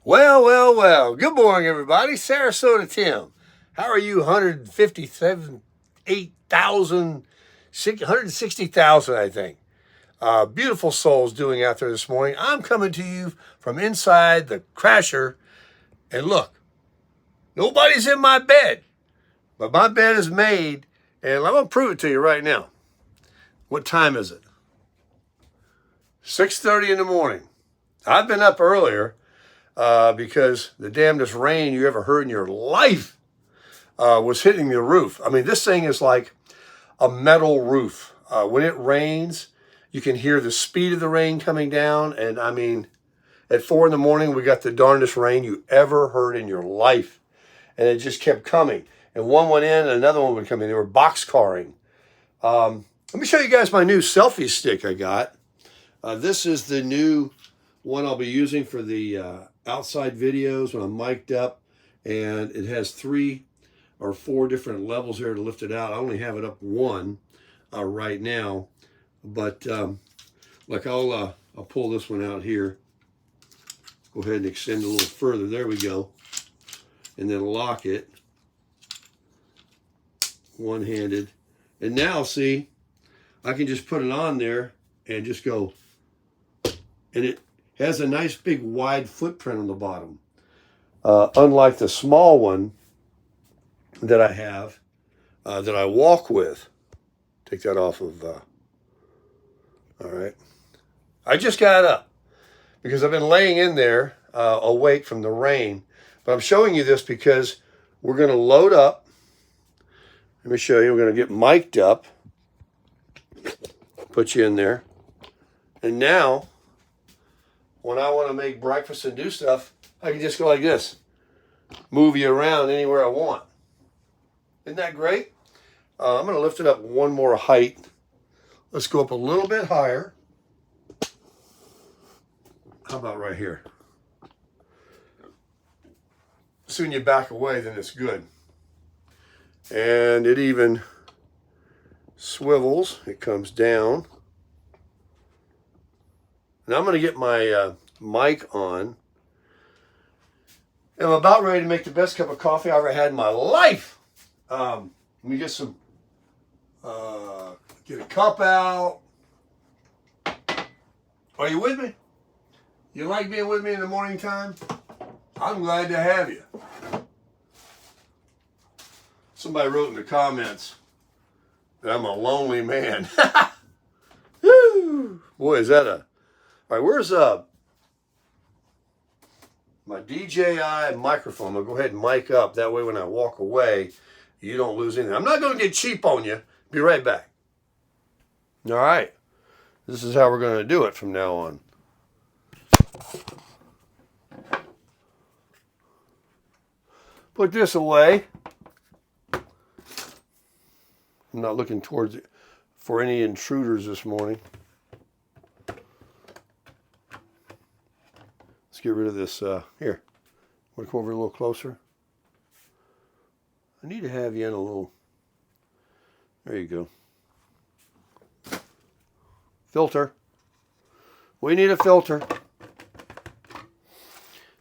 Well, well, well. Good morning, everybody. Sarasota Tim. How are you? 157, 8,000, 160,000, I think. Beautiful souls doing out there this morning. I'm coming to you from inside the crasher. And look, nobody's in my bed, but my bed is made. And I'm going to prove it to you right now. What time is it? 6:30 in the morning. I've been up earlier. Because the damnedest rain you ever heard in your life was hitting the roof. I mean, this thing is like a metal roof. When it rains, you can hear the speed of the rain coming down. And I mean, at 4 in the morning, we got the darndest rain you ever heard in your life. And it just kept coming. And one went in, and another one would come in. They were boxcarring. Let me show you guys my new selfie stick I got. This is the new one I'll be using for the outside videos when I'm mic'd up, and it has 3 or 4 different levels there to lift it out. I only have it up 1 right now, but like I'll pull this one out here. Go ahead and extend a little further. There we go, and then lock it one-handed. And now see, I can just put it on there and just go, and it has a nice big wide footprint on the bottom. Unlike the small one that I have, that I walk with. Take that off of, all right. I just got up because I've been laying in there awake from the rain. But I'm showing you this because we're going to load up. Let me show you. We're going to get mic'd up. Put you in there. And now, when I want to make breakfast and do stuff, I can just go like this. Move you around anywhere I want. Isn't that great? I'm going to lift it up one more height. Let's go up a little bit higher. How about right here? Soon you back away, then it's good. And it even swivels. It comes down. Now I'm going to get my mic on. I'm about ready to make the best cup of coffee I ever had in my life. Let me get some, get a cup out. Are you with me? You like being with me in the morning time? I'm glad to have you. Somebody wrote in the comments that I'm a lonely man. Woo! Boy, is that a... All right, where's my DJI microphone? I'll go ahead and mic up. That way when I walk away, you don't lose anything. I'm not going to get cheap on you. Be right back. All right. This is how we're going to do it from now on. Put this away. I'm not looking towards it for any intruders this morning. Let's get rid of this. Here, want to come over a little closer? I need to have you in a little. There you go. Filter. We need a filter.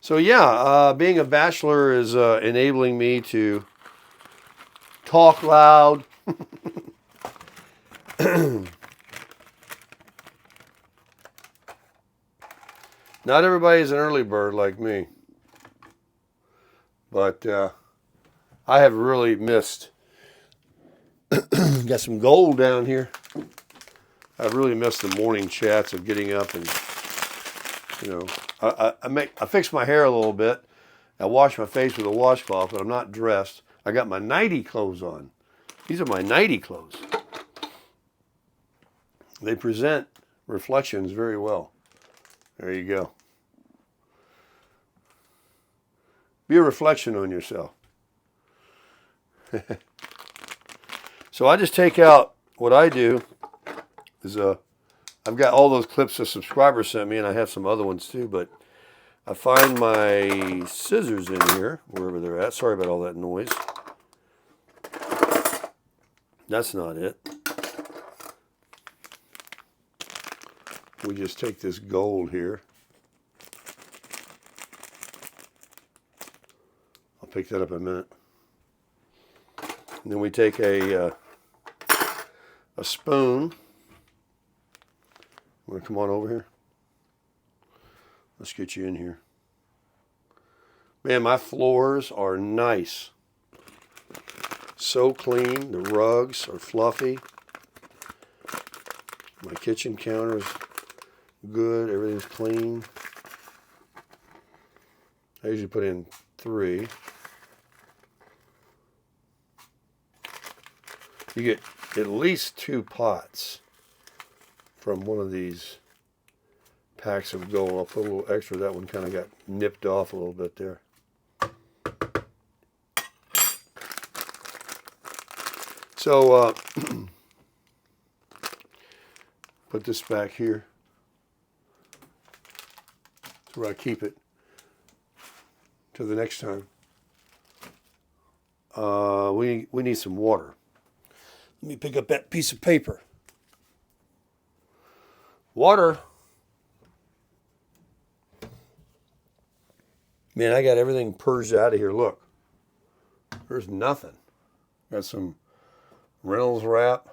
So yeah, being a bachelor is enabling me to talk loud. Not everybody's an early bird like me, but I have really missed. Got some gold down here. I've really missed the morning chats of getting up and, you know, I fix my hair a little bit. I wash my face with a washcloth, but I'm not dressed. I got my nighty clothes on. These are my nighty clothes. They present reflections very well. There you go. Be a reflection on yourself. So I just take out, what I do is I've got all those clips a subscriber sent me, and I have some other ones too, but I find my scissors in here, wherever they're at. Sorry about all that noise. That's not it. We just take this gold here. pick that up in a minute. And then we take a spoon. Want to come on over here? Let's get you in here. Man, my floors are nice. So clean. The rugs are fluffy. My kitchen counter is good. Everything's clean. I usually put in 3. You get at least 2 pots from one of these packs of gold. I'll put a little extra. That one kind of got nipped off a little bit there. So put this back here. That's where I keep it till the next time. We need some water. Let me pick up that piece of paper. Water. Man, I got everything purged out of here. Look, there's nothing. Got some Reynolds wrap,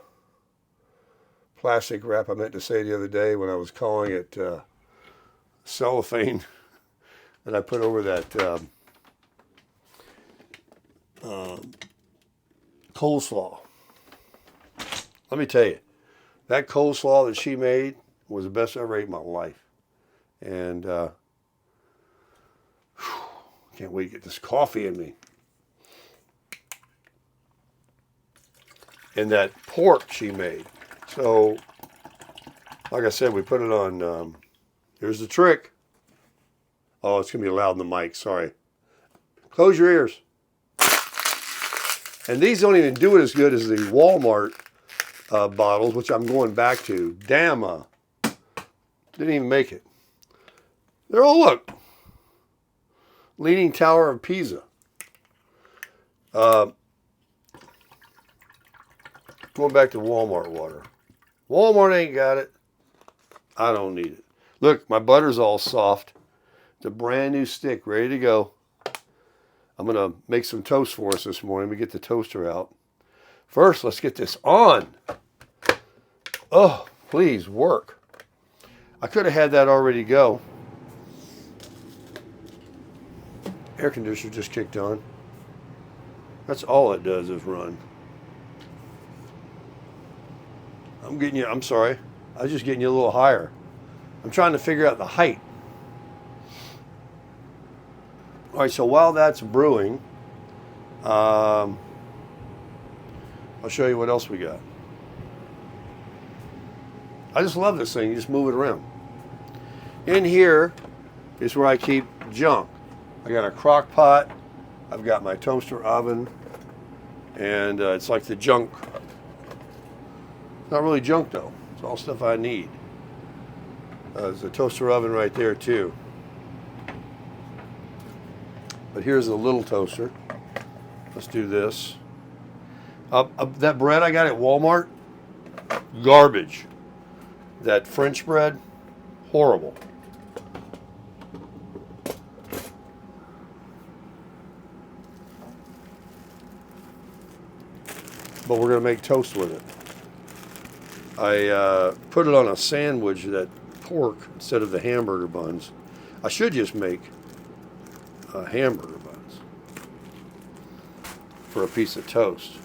plastic wrap. I meant to say the other day when I was calling it cellophane, and I put over that coleslaw. Let me tell you, that coleslaw that she made was the best I ever ate in my life. And can't wait to get this coffee in me. And that pork she made. So, like I said, we put it on, here's the trick. Oh, it's going to be loud in the mic, sorry. Close your ears. And these don't even do it as good as the Walmart bottles, which I'm going back to. Damn, didn't even make it. They're all, look, Leaning Tower of Pisa. Going back to Walmart water. Walmart ain't got it. I don't need it. Look, my butter's all soft. It's a brand new stick, ready to go. I'm going to make some toast for us this morning. We get the toaster out. First, let's get this on. Oh, please, work. I could have had that already go. Air conditioner just kicked on. That's all it does is run. I'm sorry. I was just getting you a little higher. I'm trying to figure out the height. All right, so while that's brewing, I'll show you what else we got. I just love this thing. You just move it around. In here is where I keep junk. I got a crock pot. I've got my toaster oven. And it's like the junk. It's not really junk, though. It's all stuff I need. There's a toaster oven right there, too. But here's a little toaster. Let's do this. That bread I got at Walmart, garbage. That French bread, horrible. But we're going to make toast with it. I put it on a sandwich, that pork, instead of the hamburger buns. I should just make hamburger buns for a piece of toast.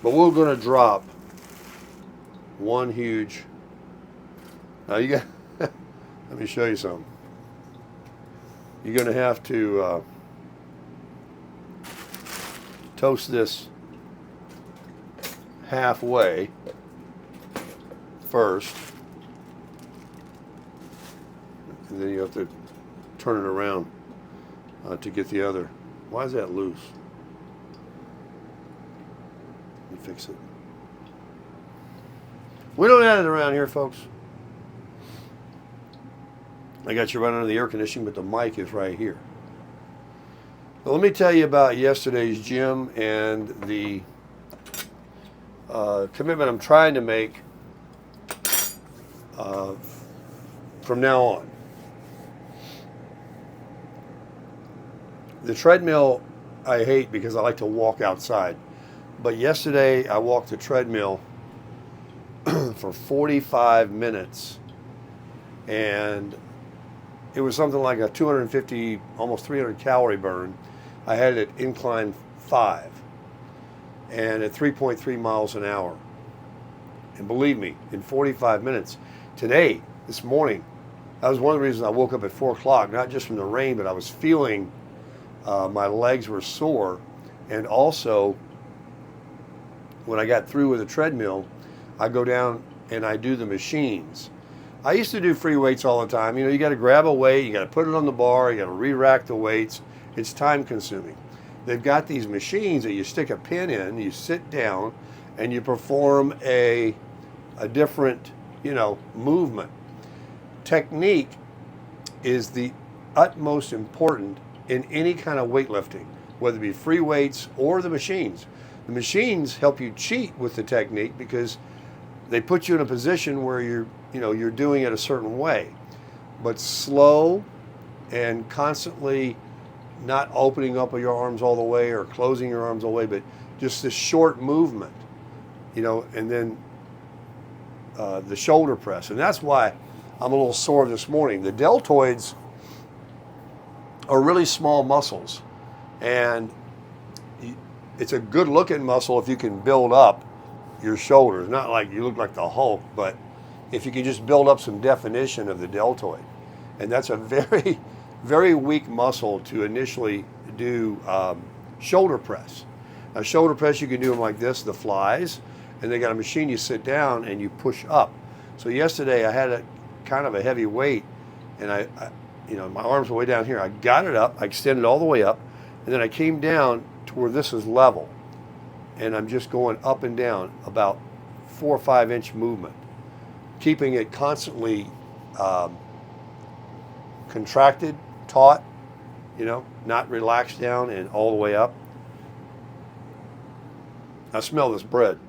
But we're going to drop one huge... Now you got... Let me show you something. You're going to have to toast this halfway first, and then you have to turn it around to get the other. Why is that loose? Let me fix it. We don't have it around here, folks. I got you right under the air conditioning, but the mic is right here. Well, let me tell you about yesterday's gym and the commitment I'm trying to make from now on. The treadmill I hate because I like to walk outside. But yesterday I walked the treadmill for 45 minutes, and it was something like a 250, almost 300 calorie burn. I had it incline 5 and at 3.3 miles an hour. And believe me, in 45 minutes, today, this morning, that was one of the reasons I woke up at 4 o'clock, not just from the rain, but I was feeling my legs were sore. And also, when I got through with the treadmill, I go down and I do the machines. I used to do free weights all the time. You know, you got to grab a weight, you got to put it on the bar, you got to re-rack the weights. It's time consuming. They've got these machines that you stick a pin in, you sit down, and you perform a different, movement. Technique is the utmost important in any kind of weightlifting, whether it be free weights or the machines. The machines help you cheat with the technique because they put you in a position where you're doing it a certain way, but slow and constantly not opening up your arms all the way or closing your arms all the way, but just this short movement, and then the shoulder press. And that's why I'm a little sore this morning. The deltoids are really small muscles, and it's a good looking muscle if you can build up your shoulders. Not like you look like the Hulk, but if you can just build up some definition of the deltoid. And that's a very, very weak muscle to initially do shoulder press. Now, shoulder press, you can do them like this, the flies, and they got a machine you sit down and you push up. So yesterday I had a kind of a heavy weight, and I my arms were way down here. I got it up, I extended all the way up, and then I came down to where this is level. And I'm just going up and down about 4 or 5 inch movement, keeping it constantly contracted, taut, not relaxed down and all the way up. I smell this bread.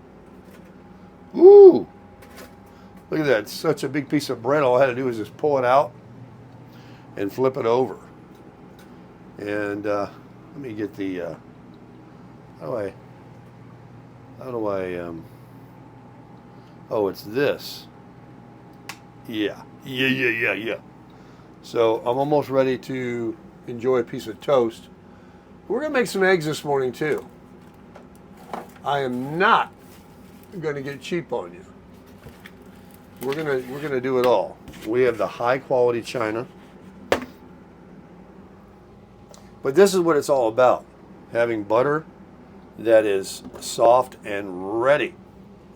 Ooh, look at that. It's such a big piece of bread. All I had to do was just pull it out and flip it over. And let me get the, how do I, oh, it's this. Yeah. So I'm almost ready to enjoy a piece of toast. We're going to make some eggs this morning too. I am not going to get cheap on you. We're going to do it all. We have the high quality china. But this is what it's all about. Having butter that is soft and ready.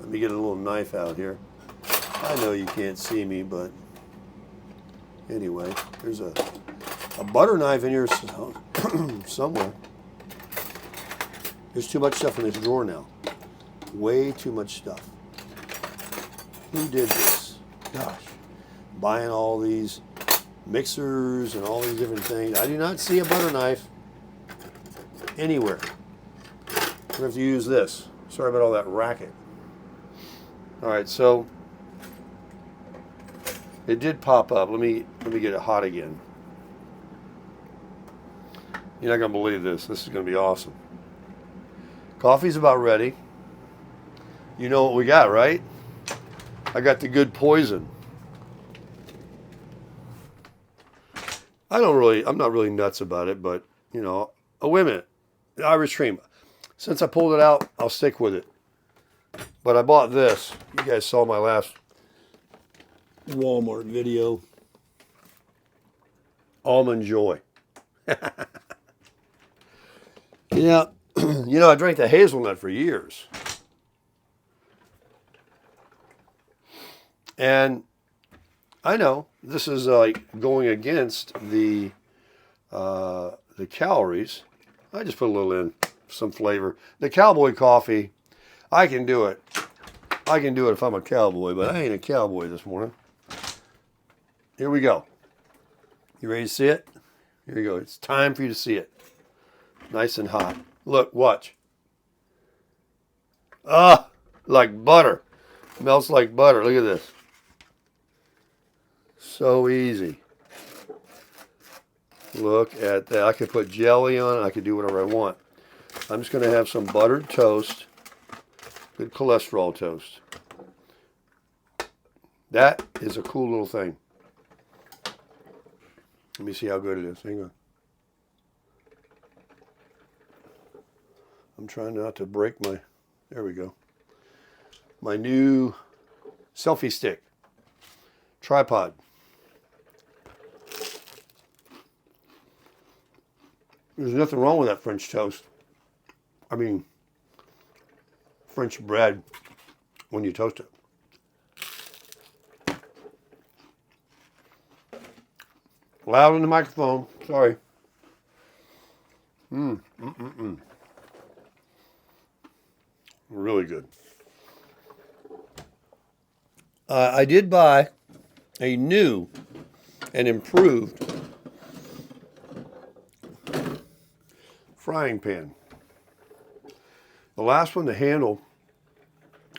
Let me get a little knife out here. I know you can't see me, but anyway, there's a butter knife in here somewhere. There's too much stuff in this drawer now. Way too much stuff. Who did this? Gosh. Buying all these mixers and all these different things. I do not see a butter knife anywhere. We're going to have to use this. Sorry about all that racket. All right, so it did pop up. Let me get it hot again. You're not going to believe this. This is going to be awesome. Coffee's about ready. You know what we got, right? I got the good poison. I'm not really nuts about it, but, oh, wait a minute. The Irish cream. Since I pulled it out, I'll stick with it. But I bought this. You guys saw my last Walmart video. Almond Joy. Yeah, I drank the hazelnut for years. And I know this is like going against the calories. I just put a little in, some flavor. The cowboy coffee, I can do it. I can do it if I'm a cowboy, but I ain't a cowboy this morning. Here we go. You ready to see it? Here you go. It's time for you to see it. Nice and hot. Look, watch. Ah, like butter. Melts like butter. Look at this. So easy. Look at that. I could put jelly on it. I could do whatever I want. I'm just going to have some buttered toast. Good cholesterol toast. That is a cool little thing. Let me see how good it is. Hang on. I'm trying not to break my, there we go. My new selfie stick. Tripod. There's nothing wrong with that French toast. I mean, French bread when you toast it. Loud in the microphone. Sorry. Really good. I did buy a new and improved frying pan. The last one, the handle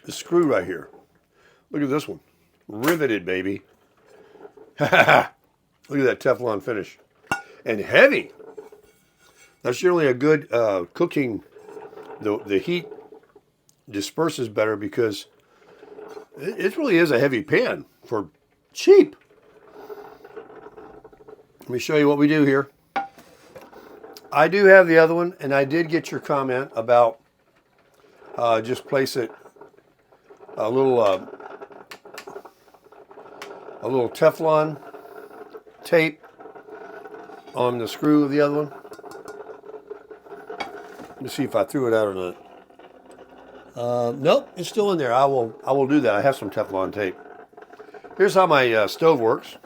is screwed right here. Look at this one. Riveted, baby. Look at that Teflon finish. And heavy. That's generally a good cooking. The heat disperses better because it really is a heavy pan for cheap. Let me show you what we do here. I do have the other one, and I did get your comment about just place it a little Teflon tape on the screw of the other one. Let me see if I threw it out or not. Nope, it's still in there. I will do that. I have some Teflon tape. Here's how my stove works.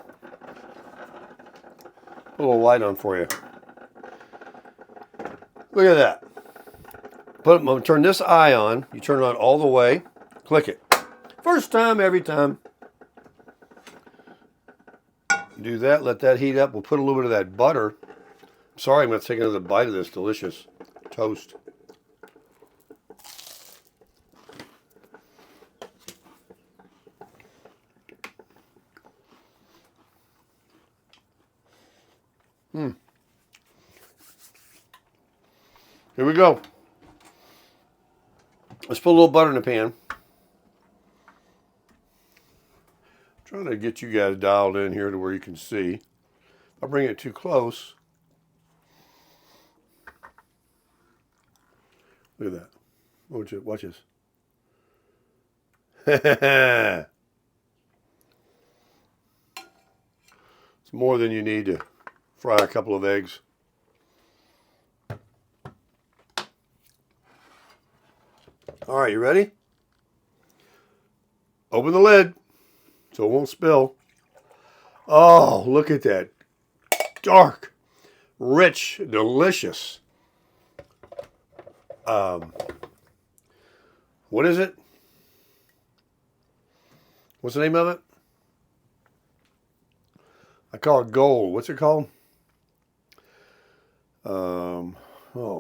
A little light on for you. Look at that. I'm going to turn this eye on. You turn it on all the way. Click it. First time, every time. Do that. Let that heat up. We'll put a little bit of that butter. Sorry, I'm going to take another bite of this delicious toast. Here we go. Let's put a little butter in the pan. Trying to get you guys dialed in here to where you can see. If I bring it too close. Look at that. Watch this. It's more than you need to fry a couple of eggs. All right, you ready? Open the lid so it won't spill. Oh, look at that. Dark, rich, delicious. What is it? What's the name of it? I call it gold. What's it called? Oh,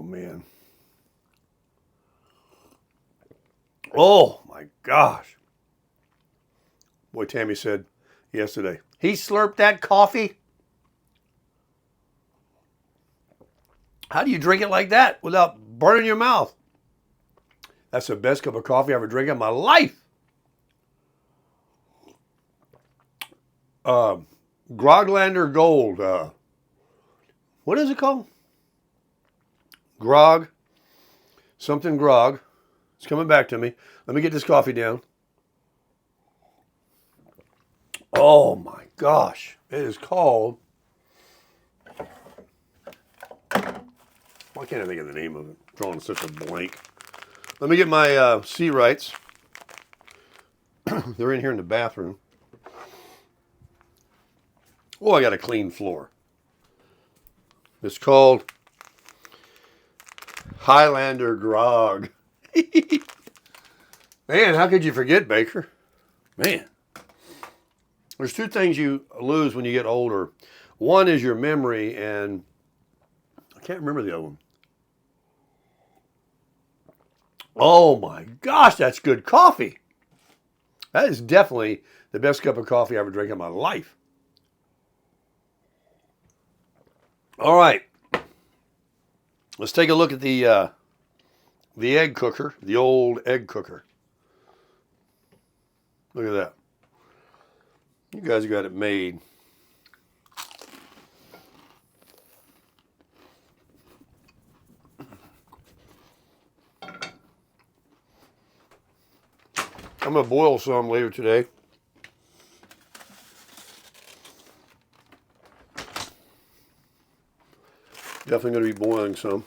man. Oh, my gosh. Boy, Tammy said yesterday, he slurped that coffee? How do you drink it like that without burning your mouth? That's the best cup of coffee I ever drank in my life. Groglander Gold. What is it called? Grog. Something grog. It's coming back to me. Let me get this coffee down. Oh my gosh. It is called. Why can't I think of the name of it? I'm drawing such a blank. Let me get my sea rights. They're in here in the bathroom. Oh, I got a clean floor. It's called Highlander Grog. Man, how could you forget, Baker? Man. There's two things you lose when you get older. One is your memory, and I can't remember the other one. Oh my gosh, that's good coffee. That is definitely the best cup of coffee I ever drank in my life. All right. Let's take a look at the the egg cooker, the old egg cooker. Look at that. You guys got it made. I'm going to boil some later today. Definitely going to be boiling some.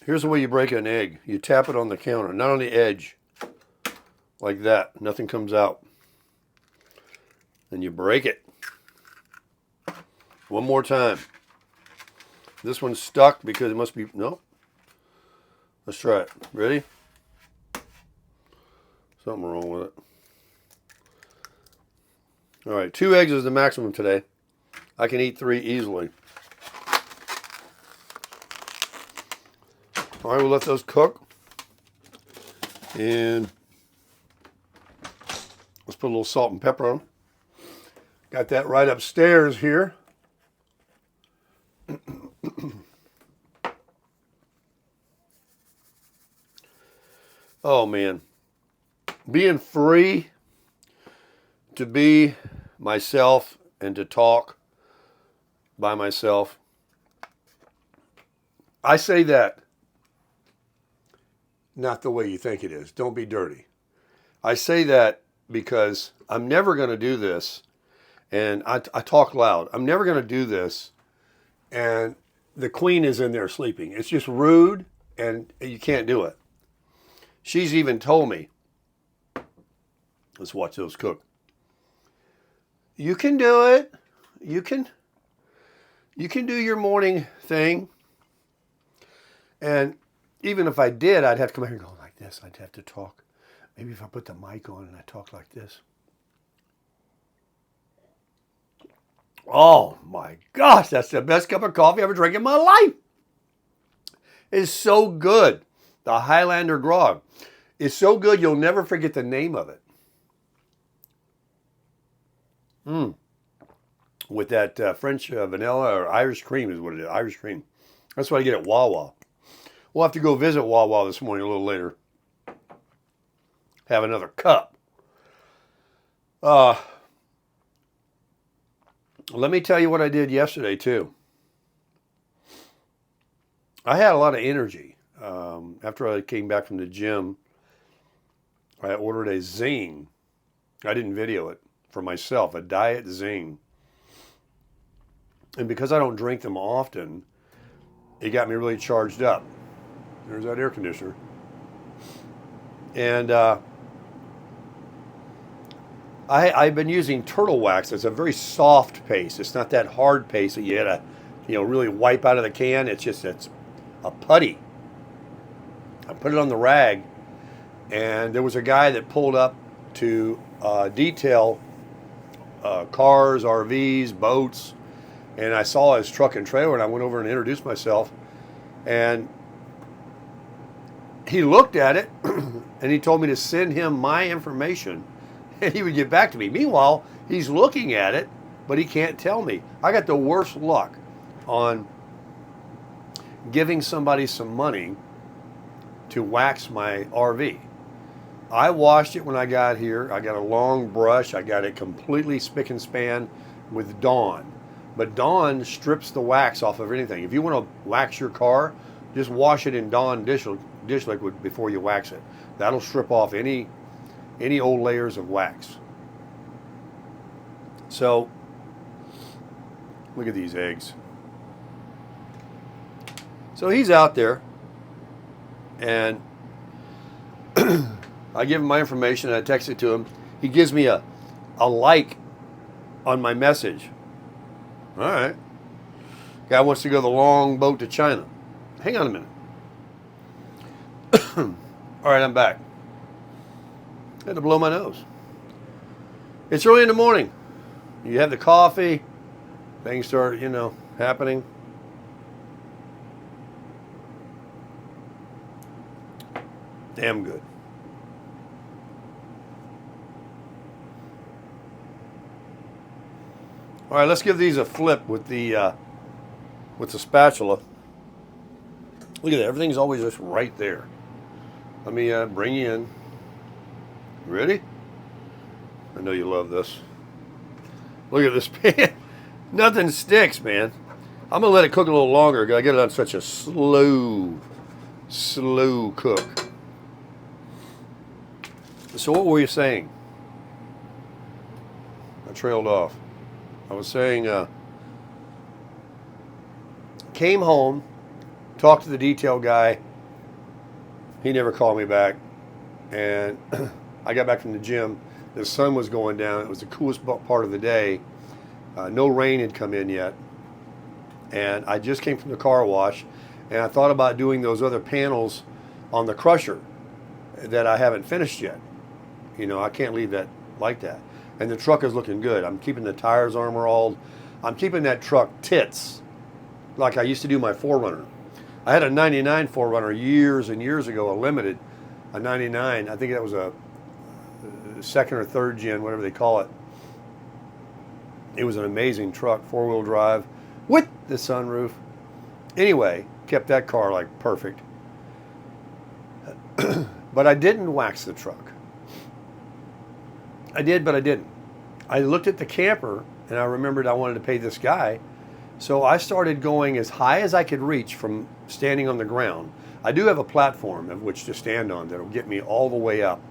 Here's the way you break an egg. You tap it on the counter, not on the edge. Like that. Nothing comes out. Then you break it. One more time. This one's stuck because it must be... No. Let's try it. Ready? Something wrong with it. All right. 2 eggs is the maximum today. I can eat 3 easily. All right, we'll let those cook. And let's put a little salt and pepper on them. Got that right upstairs here. Oh, man. Being free to be myself and to talk by myself. I say that not the way you think it is. Don't be dirty. I say that because I'm never going to do this, and I talk loud. I'm never going to do this, and the queen is in there sleeping. It's just rude, and you can't do it. She's even told me, let's watch those cook. You can do it. You can do your morning thing. And even if I did, I'd have to come here and go like this. I'd have to talk. Maybe if I put the mic on and I talk like this. Oh my gosh, that's the best cup of coffee I ever drank in my life. It's so good. The Highlander Grog. It's so good you'll never forget the name of it. With that French vanilla or Irish cream is what it is. Irish cream. That's what I get at Wawa. We'll have to go visit Wawa this morning a little later. Have another cup. Let me tell you what I did yesterday too. I had a lot of energy. After I came back from the gym, I ordered a Zing. I didn't video it for myself, a Diet Zing. And because I don't drink them often, it got me really charged up. There's that air conditioner. And I've been using Turtle Wax. It's a very soft paste. It's not that hard paste that you gotta, really wipe out of the can. It's a putty. I put it on the rag, and there was a guy that pulled up to detail cars, RVs, boats, and I saw his truck and trailer, and I went over and introduced myself, and he looked at it, and he told me to send him my information, and he would get back to me. Meanwhile, he's looking at it, but he can't tell me. I got the worst luck on giving somebody some money to wax my RV. I washed it when I got here. I got a long brush. I got it completely spick and span with Dawn. But Dawn strips the wax off of anything. If you want to wax your car, just wash it in Dawn dish liquid before you wax it. That'll strip off any old layers of wax. So, look at these eggs. So he's out there, and I give him my information, and I text it to him. He gives me a like on my message. All right. Guy wants to go the long boat to China. Hang on a minute. All right, I'm back. I had to blow my nose. It's early in the morning. You have the coffee. Things start, happening. Damn good. All right, let's give these a flip with the spatula. Look at that. Everything's always just right there. Let me bring you in. Ready? I know you love this. Look at this pan. Nothing sticks, man. I'm going to let it cook a little longer because I get it on such a slow cook. So what were you saying? I trailed off. I was saying, came home, talked to the detail guy. He never called me back. And I got back from the gym. The sun was going down. It was the coolest part of the day. No rain had come in yet. And I just came from the car wash. And I thought about doing those other panels on the crusher that I haven't finished yet. You know, I can't leave that like that. And the truck is looking good. I'm keeping the tires armor-alled. I'm keeping that truck tits like I used to do my 4Runner. I had a 99 4Runner years and years ago, a limited, a 99. I think that was a second or third gen, whatever they call it. It was an amazing truck, 4-wheel drive with the sunroof. Anyway, kept that car like perfect. But I didn't wax the truck. I did, but I didn't. I looked at the camper and I remembered I wanted to pay this guy. So I started going as high as I could reach from standing on the ground. I do have a platform of which to stand on that'll get me all the way up,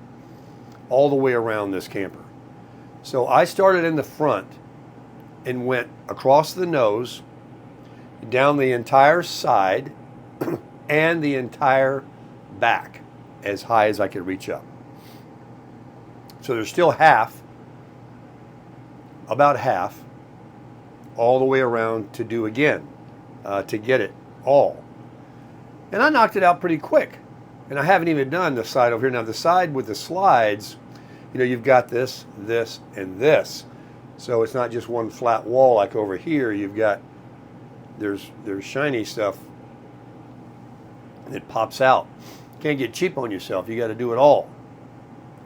all the way around this camper. So I started in the front and went across the nose, down the entire side, and the entire back as high as I could reach up. So there's still half, about half, all the way around to do again, to get it all. And I knocked it out pretty quick. And I haven't even done the side over here. Now the side with the slides, you know, you've got this, this, and this. So it's not just one flat wall like over here. You've got, there's shiny stuff that pops out. Can't get cheap on yourself. You got to do it all.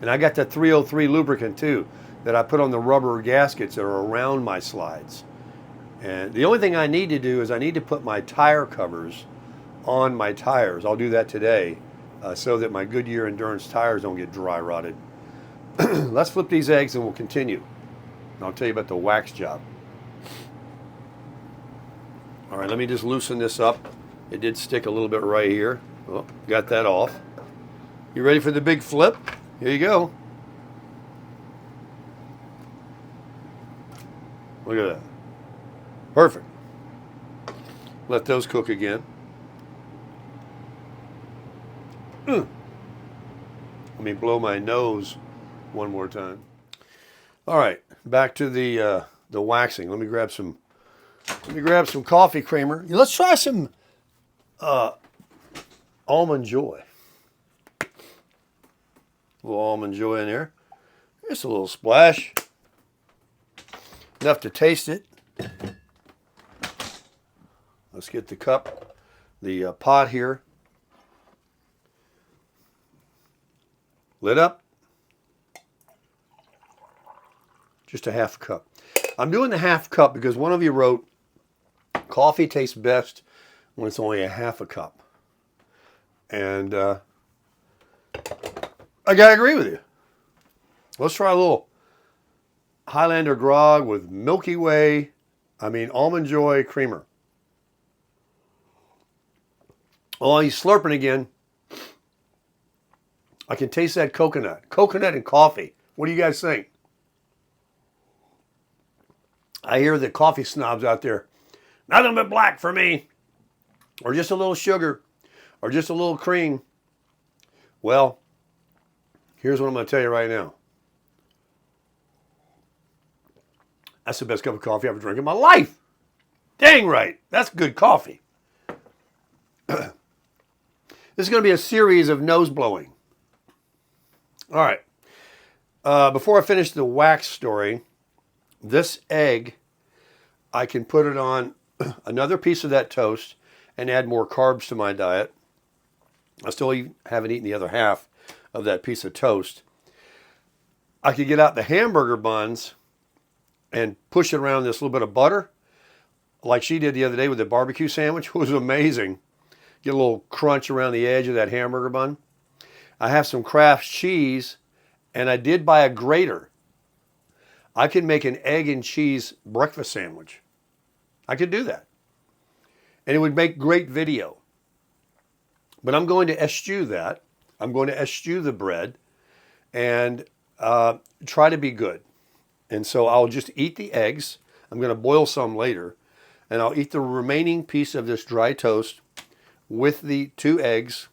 And I got that 303 lubricant too that I put on the rubber gaskets that are around my slides. And the only thing I need to do is I need to put my tire covers on my tires. I'll do that today so that my Goodyear Endurance tires don't get dry rotted. Let's flip these eggs and we'll continue. And I'll tell you about the wax job. All right, let me just loosen this up. It did stick a little bit right here. Oh, got that off. You ready for the big flip? Here you go. Look at that. Perfect. Let those cook again. Let me blow my nose one more time. All right, back to the waxing. Let me grab some coffee creamer. Let's try some Almond Joy. A little Almond Joy in there. Just a little splash. Enough to taste it. Let's get the cup, the pot here. Lid up. Just a half cup. I'm doing the half cup because one of you wrote, coffee tastes best when it's only a half a cup. And I gotta agree with you. Let's try a little Highlander grog with Almond Joy creamer. Oh, he's slurping again. I can taste that coconut. Coconut and coffee. What do you guys think? I hear the coffee snobs out there. Nothing but black for me. Or just a little sugar. Or just a little cream. Well, here's what I'm going to tell you right now. That's the best cup of coffee I've ever drank in my life. Dang right. That's good coffee. This is going to be a series of nose blowing. All right. Before I finish the wax story, this egg, I can put it on another piece of that toast and add more carbs to my diet. I still haven't eaten the other half of that piece of toast. I could get out the hamburger buns and push it around this little bit of butter, like she did the other day with the barbecue sandwich. It was amazing. Get a little crunch around the edge of that hamburger bun. I have some Kraft cheese, and I did buy a grater. I could make an egg and cheese breakfast sandwich. I could do that. And it would make great video. But I'm going to eschew that. I'm going to eschew the bread and try to be good. And so I'll just eat the eggs. I'm going to boil some later. And I'll eat the remaining piece of this dry toast with the 2 eggs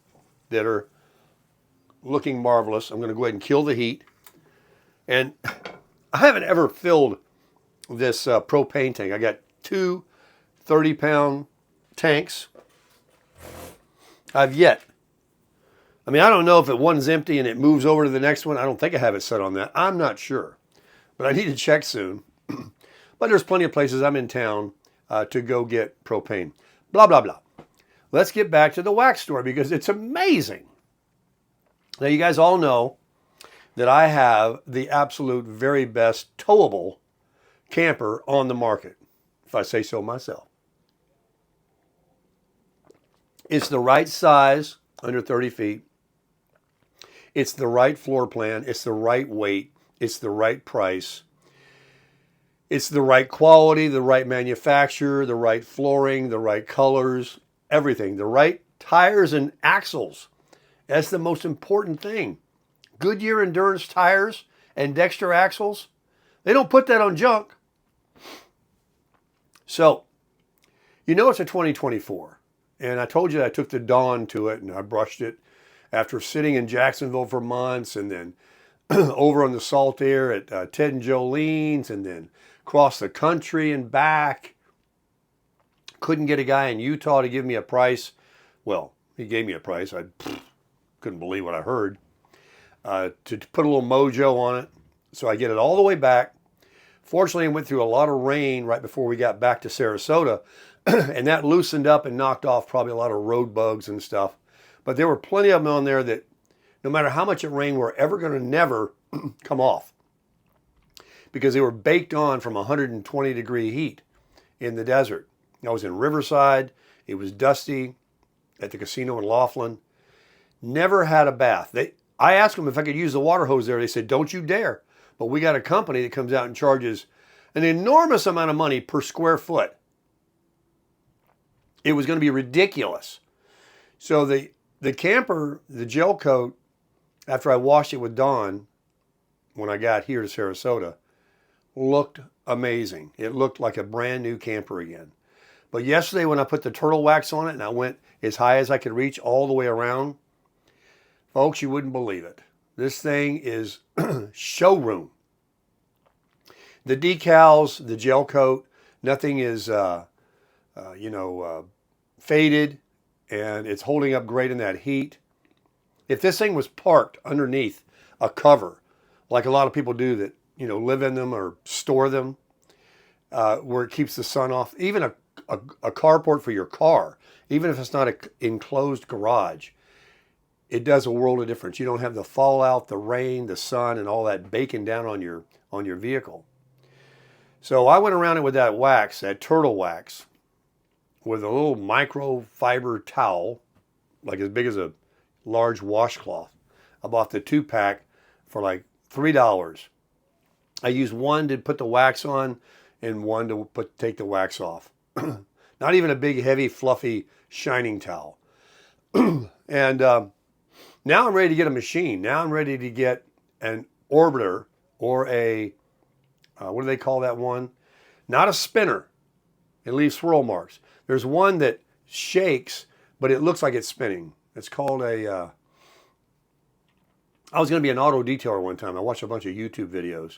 that are looking marvelous. I'm going to go ahead and kill the heat. And I haven't ever filled this propane tank. I got 2 30-pound tanks. I don't know if one's empty and it moves over to the next one. I don't think I have it set on that. I'm not sure. But I need to check soon. But there's plenty of places I'm in town to go get propane. Blah, blah, blah. Let's get back to the wax story because it's amazing. Now, you guys all know that I have the absolute very best towable camper on the market, if I say so myself. It's the right size, under 30 feet. It's the right floor plan. It's the right weight. It's the right price. It's the right quality, the right manufacturer, the right flooring, the right colors, everything. The right tires and axles. That's the most important thing. Goodyear Endurance tires and Dexter axles, they don't put that on junk. So, you know it's a 2024. And I told you that I took the Dawn to it and I brushed it after sitting in Jacksonville for months and then over on the Salt Air at Ted and Jolene's and then across the country and back. Couldn't get a guy in Utah to give me a price. Well, he gave me a price. I couldn't believe what I heard. To put a little mojo on it. So I get it all the way back. Fortunately, I went through a lot of rain right before we got back to Sarasota. And that loosened up and knocked off probably a lot of road bugs and stuff. But there were plenty of them on there that no matter how much it rained, were ever going to never come off. Because they were baked on from 120 degree heat in the desert. I was in Riverside. It was dusty at the casino in Laughlin. Never had a bath. I asked them if I could use the water hose there. They said, don't you dare. But we got a company that comes out and charges an enormous amount of money per square foot. It was going to be ridiculous. So the camper, the gel coat, after I washed it with Dawn, when I got here to Sarasota, looked amazing. It looked like a brand new camper again. But yesterday when I put the turtle wax on it and I went as high as I could reach all the way around, folks, you wouldn't believe it. This thing is showroom. The decals, the gel coat, nothing is, faded, and it's holding up great in that heat. If this thing was parked underneath a cover, like a lot of people do that, live in them or store them, where it keeps the sun off, even a carport for your car, even if it's not an enclosed garage, it does a world of difference. You don't have the fallout, the rain, the sun, and all that baking down on your vehicle. So I went around it with that wax, that turtle wax, with a little microfiber towel, like as big as a large washcloth. I bought the 2-pack for like $3. I used one to put the wax on and one to take the wax off. Not even a big, heavy, fluffy, shining towel. And now I'm ready to get a machine. Now I'm ready to get an orbiter or a, what do they call that one? Not a spinner. It leaves swirl marks. There's one that shakes, but it looks like it's spinning. It's called a, I was going to be an auto detailer one time. I watched a bunch of YouTube videos.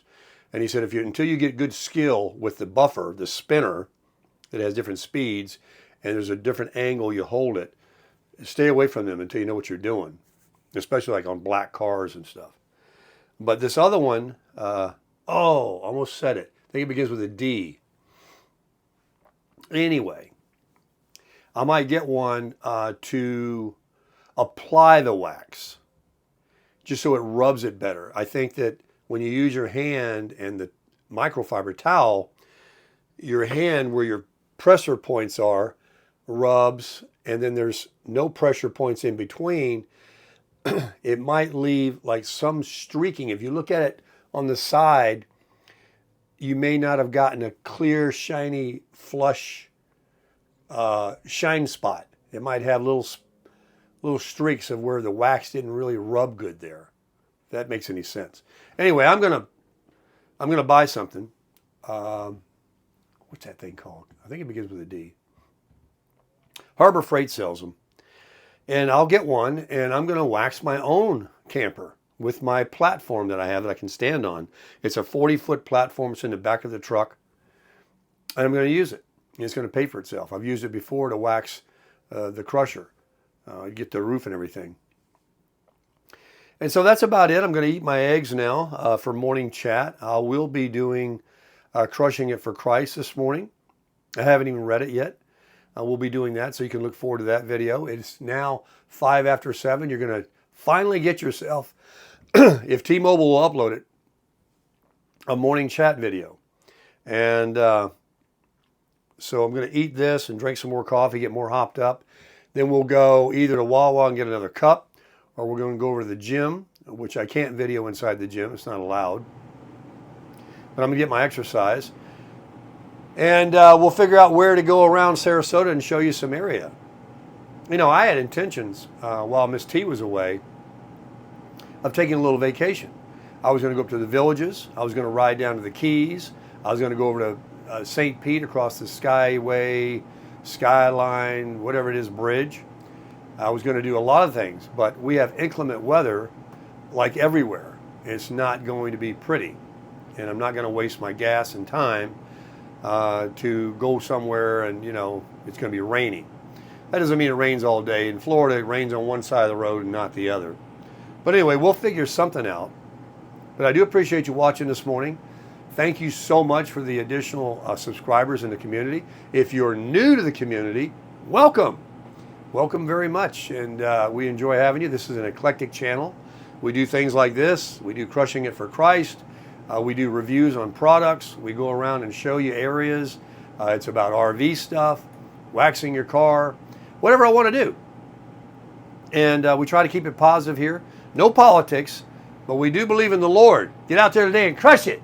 And he said, until you get good skill with the buffer, the spinner, that has different speeds, and there's a different angle you hold it, stay away from them until you know what you're doing, especially like on black cars and stuff. But this other one, almost said it. I think it begins with a D. Anyway, I might get one to apply the wax, just so it rubs it better. I think that when you use your hand and microfiber towel, your hand where your pressure points are rubs, and then there's no pressure points in between, it might leave like some streaking. If you look at it on the side, you may not have gotten a clear, shiny, flush shine spot. It might have little streaks of where the wax didn't really rub good there. If that makes any sense. Anyway, I'm gonna buy something. What's that thing called? I think it begins with a D. Harbor Freight sells them. And I'll get one, and I'm going to wax my own camper with my platform that I have that I can stand on. It's a 40-foot platform. It's in the back of the truck. And I'm going to use it. It's going to pay for itself. I've used it before to wax the crusher, get the roof and everything. And so that's about it. I'm going to eat my eggs now for morning chat. I will be doing Crushing It for Christ this morning. I haven't even read it yet. We'll be doing that, so you can look forward to that video. It's now 5 after 7. You're going to finally get yourself, if T-Mobile will upload it, a morning chat video. And so I'm going to eat this and drink some more coffee, get more hopped up. Then we'll go either to Wawa and get another cup, or we're going to go over to the gym, which I can't video inside the gym. It's not allowed. But I'm going to get my exercise. And we'll figure out where to go around Sarasota and show you some area. You know, I had intentions while Miss T was away of taking a little vacation. I was going to go up to the Villages. I was going to ride down to the Keys. I was going to go over to St. Pete across the Skyway, Skyline, whatever it is, bridge. I was going to do a lot of things, but we have inclement weather like everywhere. It's not going to be pretty. And I'm not going to waste my gas and time to go somewhere and, you know, it's going to be raining. That doesn't mean it rains all day. In Florida, it rains on one side of the road and not the other. But anyway, we'll figure something out. But I do appreciate you watching this morning. Thank you so much for the additional subscribers in the community. If you're new to the community, welcome. Welcome very much. And we enjoy having you. This is an eclectic channel. We do things like this. We do Crushing It for Christ. We do reviews on products. We go around and show you areas. It's about RV stuff, waxing your car, whatever I want to do. And we try to keep it positive here. No politics, but we do believe in the Lord. Get out there today and crush it.